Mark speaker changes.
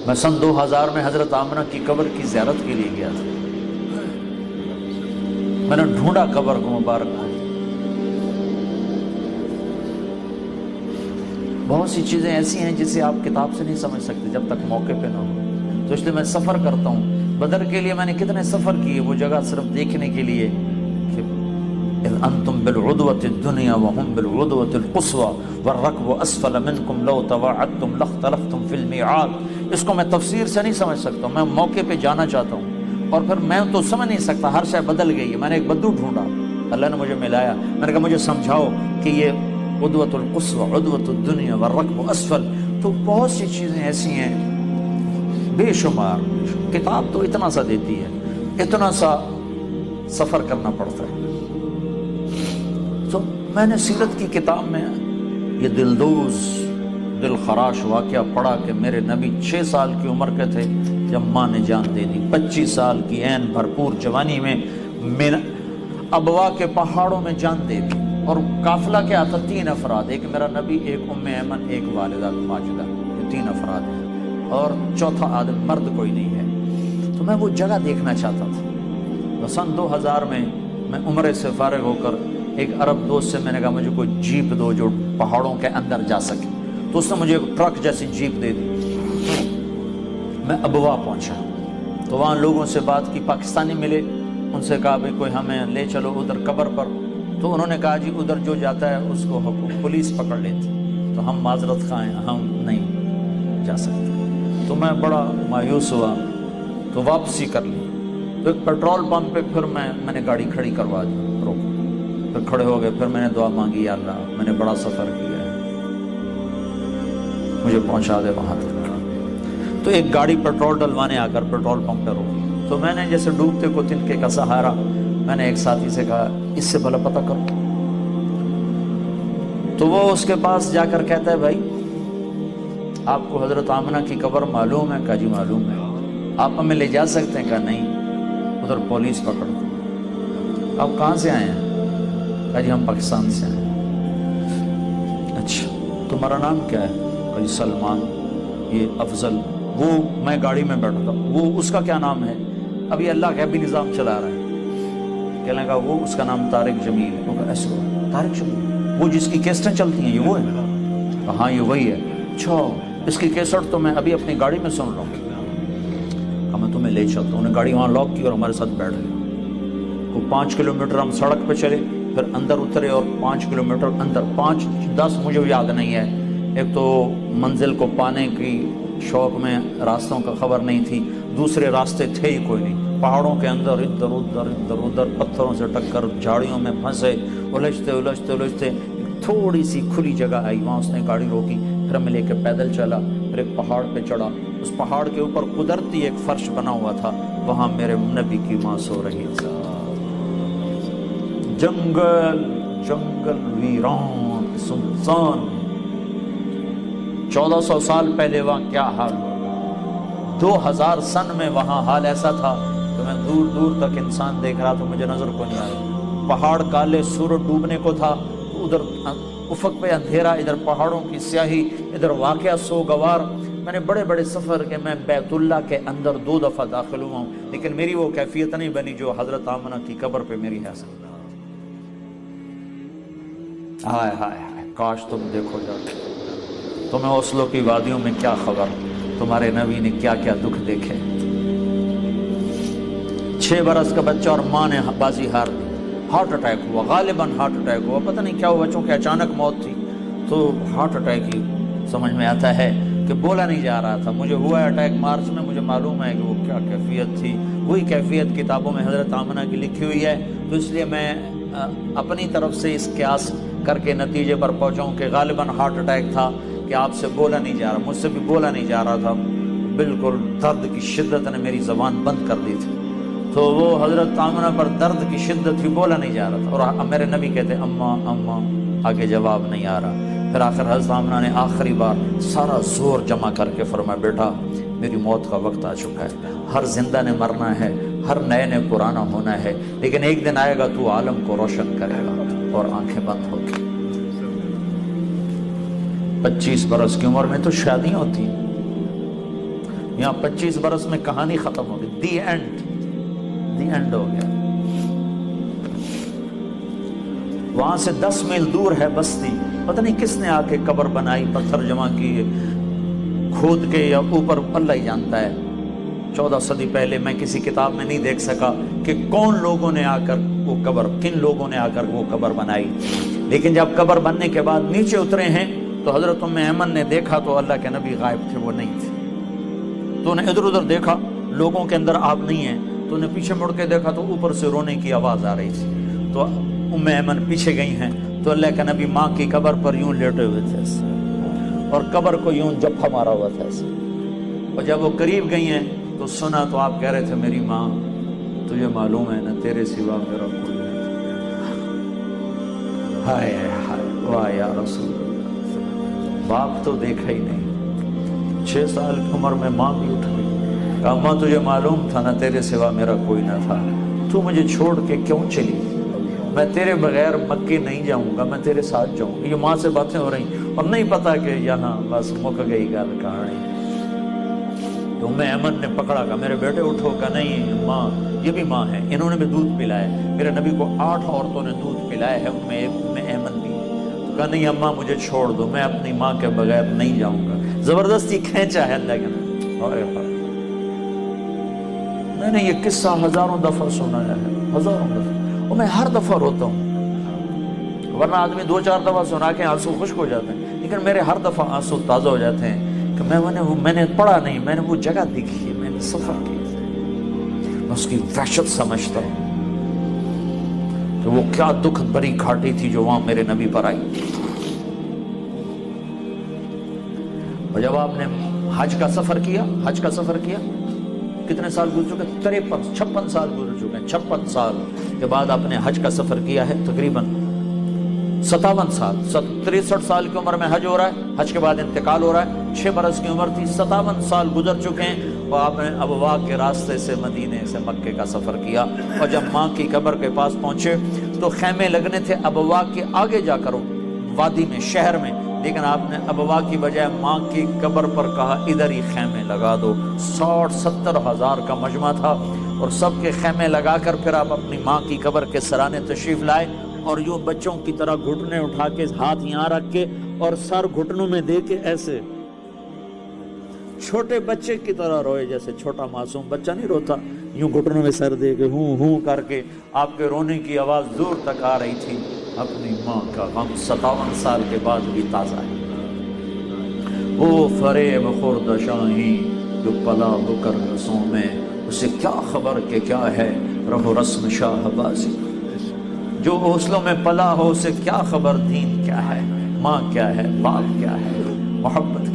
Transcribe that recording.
Speaker 1: میں سن 2000 میں حضرت آمنہ کی قبر کی زیارت کے لیے گیا تھا، میں نے ڈھونڈا قبر کو مبارک کو۔ بہت سی چیزیں ایسی ہیں جسے آپ کتاب سے نہیں سمجھ سکتے جب تک موقع پہ نہ ہو، تو اس لیے میں سفر کرتا ہوں۔ بدر کے لیے میں نے کتنے سفر کیے، وہ جگہ صرف دیکھنے کے لیے کہ اذ انتم بالعدوۃ الدنیا وهم بالعدوۃ القصوى والركب اسفل منكم لو تواعدتم لاختلفتم في الميعاد۔ اس کو میں تفسیر سے نہیں سمجھ سکتا، میں موقع پہ جانا چاہتا ہوں، اور پھر میں تو سمجھ نہیں سکتا، ہر شے بدل گئی ہے۔ میں نے ایک بدو ڈھونڈا، اللہ نے مجھے ملایا، میں نے کہا مجھے سمجھاؤ کہ یہ عدوۃ القصوى عدوۃ الدنیا والركب اسفل۔ تو بہت سی چیزیں ایسی ہیں بے شمار، کتاب تو اتنا سا دیتی ہے، اتنا سا سفر کرنا پڑتا ہے۔ تو میں نے سیرت کی کتاب میں یہ دلدوز دل خراش واقعہ پڑھا کہ میرے نبی 6 سال کی عمر کے تھے جب ماں نے جان دے دی، 25 سال کی عین بھرپور جوانی میں ابوا کے پہاڑوں میں جان دے دی، اور قافلہ کیا تھا؟ 3 افراد، ایک میرا نبی، ایک ام ایمن، ایک والدہ ماجدہ، یہ 3 افراد ہیں، اور چوتھا آدم مرد کوئی نہیں ہے۔ تو میں وہ جگہ دیکھنا چاہتا تھا۔ سن 2000 میں عمرے سے فارغ ہو کر ایک عرب دوست سے میں نے کہا مجھے کوئی جیپ دو جو پہاڑوں کے اندر جا سکے، تو اس نے مجھے ایک ٹرک جیسی جیپ دے دی۔ میں ابوا پہنچا تو وہاں لوگوں سے بات کی، پاکستانی ملے، ان سے کہا بھئی کوئی ہمیں لے چلو ادھر قبر پر، تو انہوں نے کہا جی ادھر جو جاتا ہے اس کو پولیس پکڑ لیتی، تو ہم معذرت خواہ ہیں، ہم نہیں جا سکتے۔ تو میں بڑا مایوس ہوا، تو واپسی کر لی۔ تو ایک پیٹرول پمپ پہ پھر میں نے گاڑی کھڑی کروا دی، روکو، پھر کھڑے ہو گئے، پھر میں نے دعا مانگی، یا اللہ میں نے بڑا سفر کیا ہے، مجھے پہنچا دے وہاں تک۔ تو ایک گاڑی پیٹرول ڈلوانے آ کر پیٹرول پمپ پہ روکی، تو میں نے جیسے ڈوبتے کو تنکے کا سہارا، میں نے ایک ساتھی سے کہا اس سے بھلا پتہ کرو۔ تو وہ اس کے پاس جا کر کہتا ہے بھائی آپ کو حضرت آمنہ کی قبر معلوم ہے؟ کہا جی معلوم ہے۔ آپ ہمیں لے جا سکتے ہیں؟ کہا نہیں، ادھر پولیس پکڑ دو۔ آپ کہاں سے آئے ہیں؟ کہا جی ہم پاکستان سے آئے ہیں۔ اچھا تمہارا نام کیا ہے؟ کہا جی سلمان، یہ افضل، وہ میں گاڑی میں بیٹھا تھا، وہ اس کا کیا نام ہے؟ ابھی اللہ کا بھی نظام چلا رہا ہے۔ کہنے لگا وہ اس کا نام طارق جمیل ہے۔ وہ کہا ایسے طارق جمیل، وہ جس کی کیسٹیں چلتی ہیں یہ وہ ہے؟ کہا ہاں یہ وہی ہے۔ اچھا اس کی کیسٹ تو میں ابھی اپنی گاڑی میں سن رہا ہوں۔ کہا میں تمہیں لے چلتا ہوں۔ انہیں گاڑی وہاں لاک کی اور ہمارے ساتھ بیٹھ گئے۔ کو 5 کلومیٹر ہم سڑک پہ چلے، پھر اندر اترے، اور 5 کلومیٹر اندر، 5-10 مجھے یاد نہیں ہے۔ ایک تو منزل کو پانے کی شوق میں راستوں کا خبر نہیں تھی، دوسرے راستے تھے ہی کوئی نہیں، پہاڑوں کے اندر ادھر ادھر پتھروں سے ٹکر، جھاڑیوں میں پھنسے، الجھتے تھوڑی سی کھلی جگہ آئی، وہاں اس نے گاڑی روکی، پھر ہمیں لے کے پیدل چلا، پھر ایک پہاڑ پہ چڑھا۔ اس پہاڑ کے اوپر قدرتی ایک فرش بنا ہوا تھا، وہاں میرے نبی کی ماں سو رہی تھی۔ جنگل ویران سنسان، 1400 سال پہلے وہاں کیا حال ہوا، 2000 سن میں وہاں حال ایسا تھا کہ میں دور دور تک انسان دیکھ رہا تھا، مجھے نظر کو نہیں آیا۔ پہاڑ کالے، سورج ڈوبنے کو تھا، ادھر افق پہ اندھیرا، ادھر پہاڑوں کی سیاہی، ادھر واقعہ سوگوار۔ میں نے بڑے بڑے سفر کے، میں بیت اللہ کے اندر 2 دفعہ داخل ہوا ہوں، لیکن میری وہ کیفیت نہیں بنی جو حضرت آمنہ کی قبر پہ میری ہے۔ ہائے ہائے ہائے، کاش تم دیکھو جاتے، تمہیں اوسلو کی وادیوں میں کیا خبر، تمہارے نبی نے کیا کیا دکھ دیکھے۔ 6 برس کا بچہ اور ماں نے بازی ہار دی، ہارٹ اٹیک ہوا، غالباً ہارٹ اٹیک ہوا، پتہ نہیں کیا ہوا، بچوں کی اچانک موت تھی، تو ہارٹ اٹیک ہی سمجھ میں آتا ہے کہ بولا نہیں جا رہا تھا۔ مجھے ہوا ہے اٹیک مارچ میں، مجھے معلوم ہے کہ وہ کیا کیفیت تھی، وہی کیفیت کتابوں میں حضرت آمنہ کی لکھی ہوئی ہے، تو اس لیے میں اپنی طرف سے اس قیاس کر کے نتیجے پر پہنچاؤں کہ غالباً ہارٹ اٹیک تھا، کہ آپ سے بولا نہیں جا رہا، مجھ سے بھی بولا نہیں جا رہا تھا، بالکل درد کی شدت نے میری زبان بند کر دی تھی، تو وہ حضرت آمنہ پر درد کی شدت تھی، بولا نہیں جا رہا تھا، اور میرے نبی کہتے اماں، آگے جواب نہیں آ رہا۔ پھر آخر حضرت آمنہ نے آخری بار سارا زور جمع کر کے فرمایا بیٹا میری موت کا وقت آ چکا ہے، ہر زندہ نے مرنا ہے، ہر نئے نے پرانا ہونا ہے، لیکن ایک دن آئے گا تو عالم کو روشن کرے گا۔ اور آنکھیں بند ہو گئی۔ 25 برس کی عمر میں تو شادیاں ہوتی ہیں، یہاں 25 برس میں کہانی ختم ہو گئی، دی اینڈ ہو گیا۔ وہاں سے 10 میل دور ہے بستی، پتہ نہیں کس نے آ کے قبر بنائی، پتھر جمع کیے کھود کے یا اوپر، اللہ ہی جانتا ہے۔ 14 صدی پہلے میں کسی کتاب میں نہیں دیکھ سکا کہ کون لوگوں نے آ کر وہ قبر، کن لوگوں نے آ کر وہ قبر بنائی۔ لیکن جب قبر بننے کے بعد نیچے اترے ہیں تو حضرت ام ایمن نے دیکھا تو اللہ کے نبی غائب تھے، وہ نہیں تھے۔ تو نے ادھر ادھر دیکھا، لوگوں کے اندر آپ نہیں ہیں، تو نے پیچھے مڑ کے دیکھا تو اوپر سے رونے کی آواز آ رہی تھی۔ تو ام ایمن پیچھے گئی ہیں تو اللہ کے نبی ماں کی قبر پر یوں لیٹے ہوئے تھے ایسے، اور قبر کو یوں جپھا مارا ہوا تھا ایسے۔ اور جب وہ قریب گئی ہیں تو سنا تو آپ کہہ رہے تھے میری ماں تجھے معلوم ہے نا تیرے سوا میرا کوئی نہیں۔ ہائے ہائے واہ یا رسول اللہ، باپ تو دیکھا ہی نہیں۔ 6 سال کی عمر میں ماں بھی اٹھ گئی، کہا ماں تجھے معلوم تھا نا تیرے سوا میرا کوئی نہ تھا، تو مجھے چھوڑ کے کیوں چلی؟ میں تیرے بغیر مکے نہیں جاؤں گا، میں تیرے ساتھ جاؤں گا۔ یہ ماں سے باتیں ہو رہی اور نہیں پتا کہ یہاں بس مک گئی گل کہانی۔ تو ام ایمن نے پکڑا، کہا میرے بیٹے اٹھو، کہا نہیں ماں یہ بھی ماں ہے، انہوں نے بھی دودھ پلایا ہے، میرے نبی کو 8 عورتوں نے دودھ پلایا ہے، ان میں ایک ام ایمن بھی ہے۔ تو کہا نہیں اماں مجھے چھوڑ دو، میں اپنی ماں کے بغیر نہیں جاؤں گا۔ زبردستی کھینچا ہے اللہ کے نبی۔ میں نے یہ قصہ ہزاروں دفعہ سنایا ہے، ہزاروں دفعہ، اور میں ہر دفعہ روتا ہوں، ورنہ آدمی 2-4 دفعہ سنا کے آنسو خشک ہو جاتے ہیں، لیکن میرے ہر دفعہ آنسو تازہ ہو جاتے ہیں کہ میں نے پڑھا نہیں، میں نے وہ جگہ دیکھی ہے، میں نے سفر کیا، میں اس کی وحشت سمجھتا ہوں کہ وہ کیا دکھ بری گھاٹی تھی جو وہاں میرے نبی پر آئی۔ اور جب آپ نے حج کا سفر کیا کتنے سال گزر چکے؟ 56 سال گزر چکے ہیں۔ 56 سال کے بعد آپ نے حج کا سفر کیا ہے، تقریباً 57 سال، 63 سال کی عمر میں حج ہو رہا ہے، حج کے بعد انتقال ہو رہا ہے، 6 برس کی عمر تھی، 57 سال گزر چکے ہیں، اور آپ نے ابوا کے راستے سے مدینے سے مکے کا سفر کیا۔ اور جب ماں کی قبر کے پاس پہنچے تو خیمے لگنے تھے ابوا کے آگے جا کر وادی میں، شہر میں، لیکن آپ نے ابوا کی بجائے ماں کی قبر پر کہا ادھر ہی خیمے لگا دو۔ 60-70 ہزار کا مجمع تھا، اور سب کے خیمے لگا کر پھر آپ اپنی ماں کی قبر کے سرانے تشریف لائے، اور یوں بچوں کی طرح گھٹنے اٹھا کے ہاتھ یہاں رکھ کے اور سر گھٹنوں میں دے کے ایسے چھوٹے بچے کی طرح روئے، جیسے چھوٹا معصوم بچہ نہیں روتا، یوں گھٹنوں میں سر دے کے ہوں ہوں کر کے آپ کے رونے کی آواز دور تک آ رہی تھی۔ اپنی ماں کا غم 57 سال کے بعد بھی تازہ ہے۔ وہ فریب خورد شاہی جو پلا ہو کر رسوں میں، اسے کیا خبر کہ کیا ہے رہو رسم شاہ بازی، جو حوصلوں میں پلا ہو اسے کیا خبر دین کیا ہے، ماں کیا ہے، باپ کیا ہے، محبت